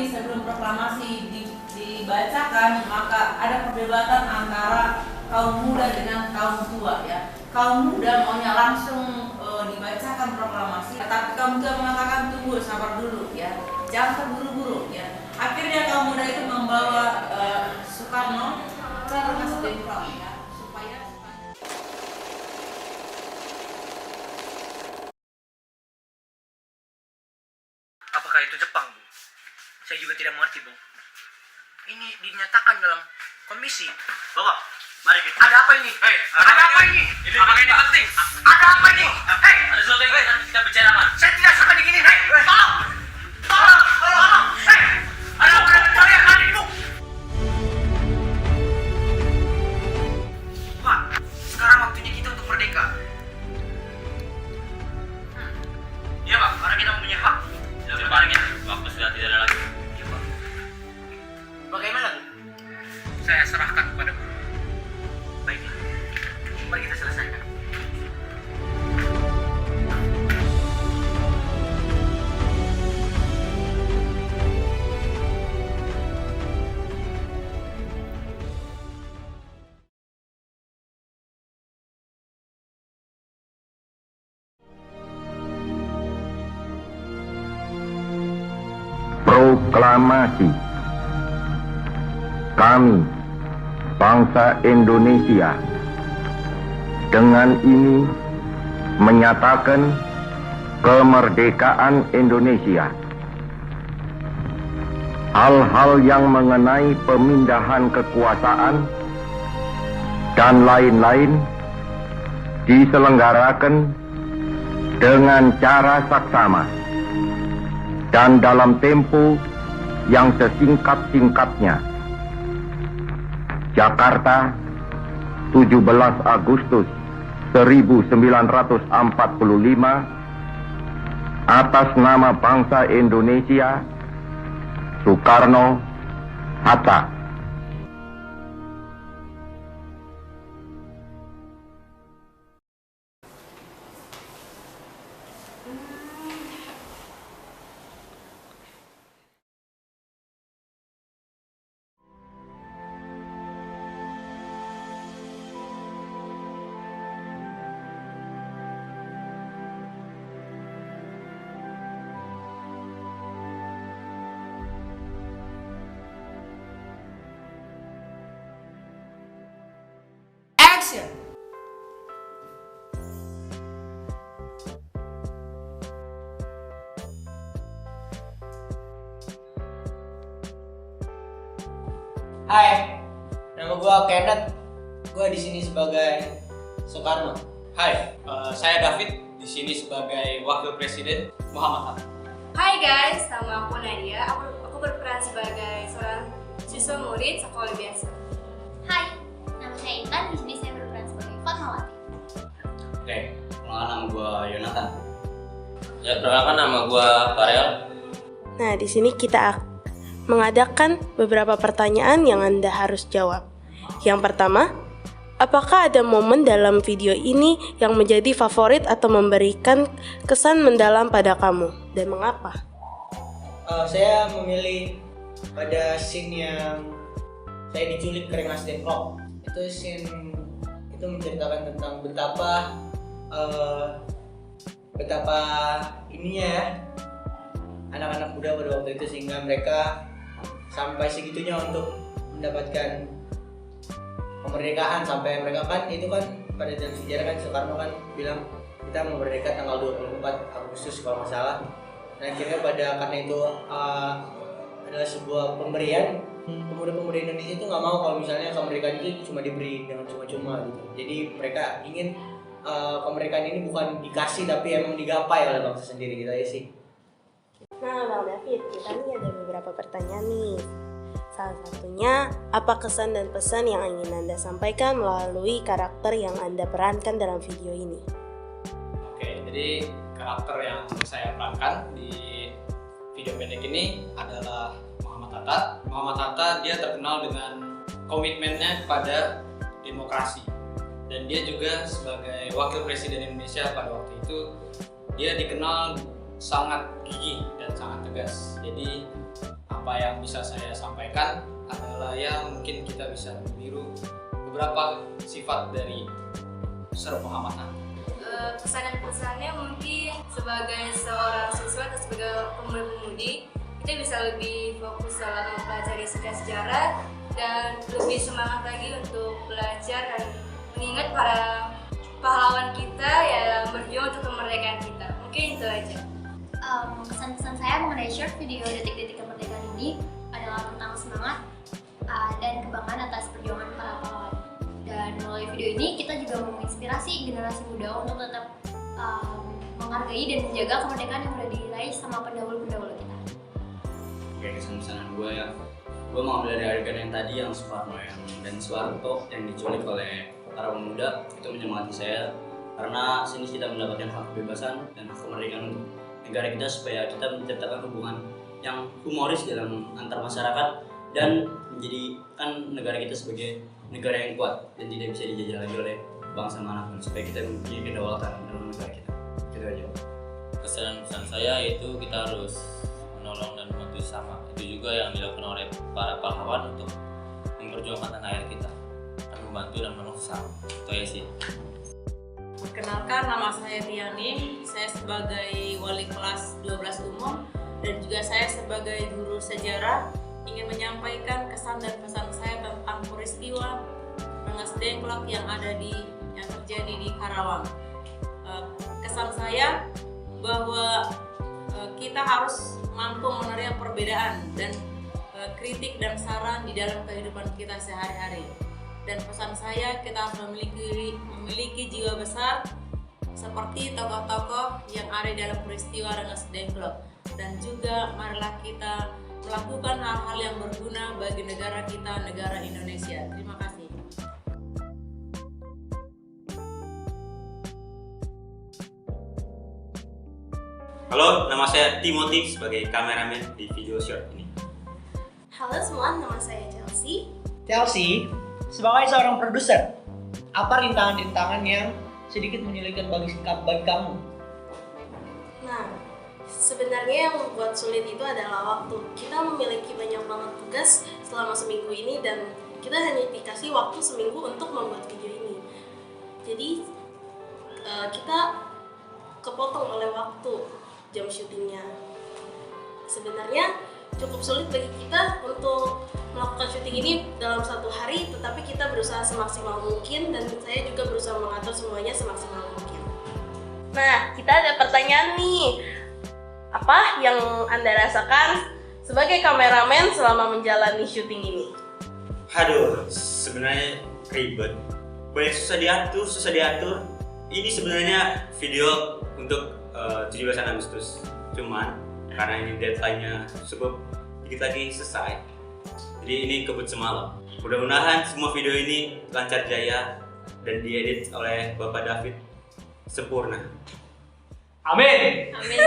ini sebelum proklamasi dibacakan, maka ada perdebatan antara kaum muda dengan kaum tua ya. Kaum muda maunya langsung dibacakan proklamasi, tetapi kaum tua mengatakan tunggu, sabar dulu ya, jangan terburu-buru ya. Akhirnya kaum muda itu membawa Soekarno ke Nasdem ya, supaya apakah itu Jepang, Bu? Saya juga tidak mengerti, Bu. Ini dinyatakan dalam komisi. Bapak, mari kita. Ada apa ini? Hei, ada apa ini? Apakah ini penting? Ada apa ini? Hei, ada sesuatu yang harus kita bicarakan. Saya tidak suka digini. Hei, tolong! Tolong! Hei, ada apa dengan kalian, adikku? Pak, sekarang waktunya kita untuk merdeka. Iya, Pak, karena kita mempunyai hak. Sebaliknya, waktu sudah tidak ada lagi. Iya, Pak. Bagaimana, Bu? Saya serahkan kepada Bu. Baiklah, mari kita selesaikan. Proklamasi. Kami, bangsa Indonesia, dengan ini menyatakan kemerdekaan Indonesia. Hal-hal yang mengenai pemindahan kekuasaan dan lain-lain diselenggarakan dengan cara saksama dan dalam tempo yang sesingkat-singkatnya. Jakarta, 17 Agustus 1945, atas nama bangsa Indonesia, Soekarno Hatta. action. Hai, nama gua Kenneth. Gua di sini sebagai Soekarno. Hai, saya David, di sini sebagai Wakil Presiden Muhammad Hatta. Hai guys, nama aku Nadia. Aku berperan sebagai seorang siswa murid sekolah biasa. Hai, nama saya Intan. Di sini saya berperan sebagai Fatmawati. Oke, perkenalkan nama gua Yonatan. Ya, perkenalkan nama gua Farel. Nah, di sini kita mengadakan beberapa pertanyaan yang Anda harus jawab. Yang pertama, apakah ada momen dalam video ini yang menjadi favorit atau memberikan kesan mendalam pada kamu? Dan mengapa? Saya memilih pada scene yang saya diculik ke Rengas Dengklok. Itu scene itu menceritakan tentang betapa ininya ya anak-anak muda pada waktu itu, sehingga mereka sampai segitunya untuk mendapatkan kemerdekaan. Sampai mereka kan itu kan pada dalam sejarah kan Soekarno kan bilang kita mau merdeka tanggal 24 Agustus kalau nggak salah. Dan akhirnya karena itu adalah sebuah pemberian, pemuda-pemuda Indonesia itu nggak mau kalau misalnya kemerdekaan itu cuma diberi dengan cuma-cuma gitu. Jadi mereka ingin kemerdekaan ini bukan dikasih tapi emang digapai oleh bangsa sendiri gitu aja sih. Nah, Bang David, kita nih ada beberapa pertanyaan nih. Salah satunya, apa kesan dan pesan yang ingin Anda sampaikan melalui karakter yang Anda perankan dalam video ini? Oke, jadi karakter yang saya perankan di video pendek ini adalah Muhammad Hatta. Muhammad Hatta dia terkenal dengan komitmennya kepada demokrasi. Dan dia juga sebagai Wakil Presiden Indonesia pada waktu itu, dia dikenal sangat gigih dan sangat tegas. Jadi apa yang bisa saya sampaikan adalah ya mungkin kita bisa meniru beberapa sifat dari seorang Muhammad Hatta. Pesan-pesannya mungkin sebagai seorang siswa atau sebagai pemudi, kita bisa lebih fokus dalam mempelajari sejarah dan lebih semangat lagi untuk belajar dan mengingat para pahlawan kita yang berjuang untuk kemerdekaan kita. Mungkin itu aja. Pesan-pesan saya mengenai short video detik-detik kemerdekaan ini adalah tentang semangat dan kebanggaan atas perjuangan para pahlawan. Dan melalui video ini kita juga menginspirasi generasi muda untuk tetap menghargai dan menjaga kemerdekaan yang sudah diraih sama pendahulu-pendahulu kita. Oke, kesan-pesanan gue ya, gue mau dari adegan yang tadi yang Soekarno dan Soeharto yang diculik oleh para pemuda, itu menyemangati saya karena sini kita mendapatkan hak kebebasan dan hak kemerdekaan untuk negara kita supaya kita menciptakan hubungan yang humoris dalam antar masyarakat dan menjadikan negara kita sebagai negara yang kuat dan tidak bisa dijajah lagi oleh bangsa manapun supaya kita memiliki kedaulatan dalam negara kita. Gitu aja. Pesan saya yaitu kita harus menolong dan membantu sesama. Itu juga yang dilakukan oleh para pahlawan untuk memperjuangkan tanah air kita, dan membantu dan menolong sesama. Itu aja sih. Perkenalkan, nama saya Tiani. Saya sebagai wali kelas 12 umum dan juga saya sebagai guru sejarah ingin menyampaikan kesan dan pesan saya tentang peristiwa Rengas Dengklok yang terjadi di Karawang. Kesan saya bahwa kita harus mampu menerima perbedaan dan kritik dan saran di dalam kehidupan kita sehari-hari. Dan pesan saya, kita harus memiliki jiwa besar seperti tokoh-tokoh yang ada dalam peristiwa Rengas Dengklok. Dan juga marilah kita melakukan hal-hal yang berguna bagi negara kita, negara Indonesia. Terima kasih. Halo, nama saya Timothy sebagai kameramen di video short ini. Halo semua, nama saya Chelsea. Chelsea, sebagai seorang produser, apa rintangan-rintangan yang sedikit menyulitkan bagi kamu? Nah, sebenarnya yang membuat sulit itu adalah waktu. Kita memiliki banyak banget tugas selama seminggu ini dan kita hanya dikasih waktu seminggu untuk membuat video ini. Jadi kita kepotong oleh waktu jam syutingnya. Sebenarnya cukup sulit bagi kita untuk melakukan syuting ini dalam satu hari, tetapi kita berusaha semaksimal mungkin dan saya juga berusaha mengatur semuanya semaksimal mungkin. Nah, kita ada pertanyaan nih. Apa yang Anda rasakan sebagai kameramen selama menjalani syuting ini? Aduh, sebenarnya ribet. Banyak susah diatur. Ini sebenarnya video untuk 17 Agustus. Cuman karena ini deadline-nya cukup dikit lagi selesai, jadi ini kebut semalam. Mudah-mudahan semua video ini lancar jaya dan diedit oleh Bapak David sempurna. Amin. Amin.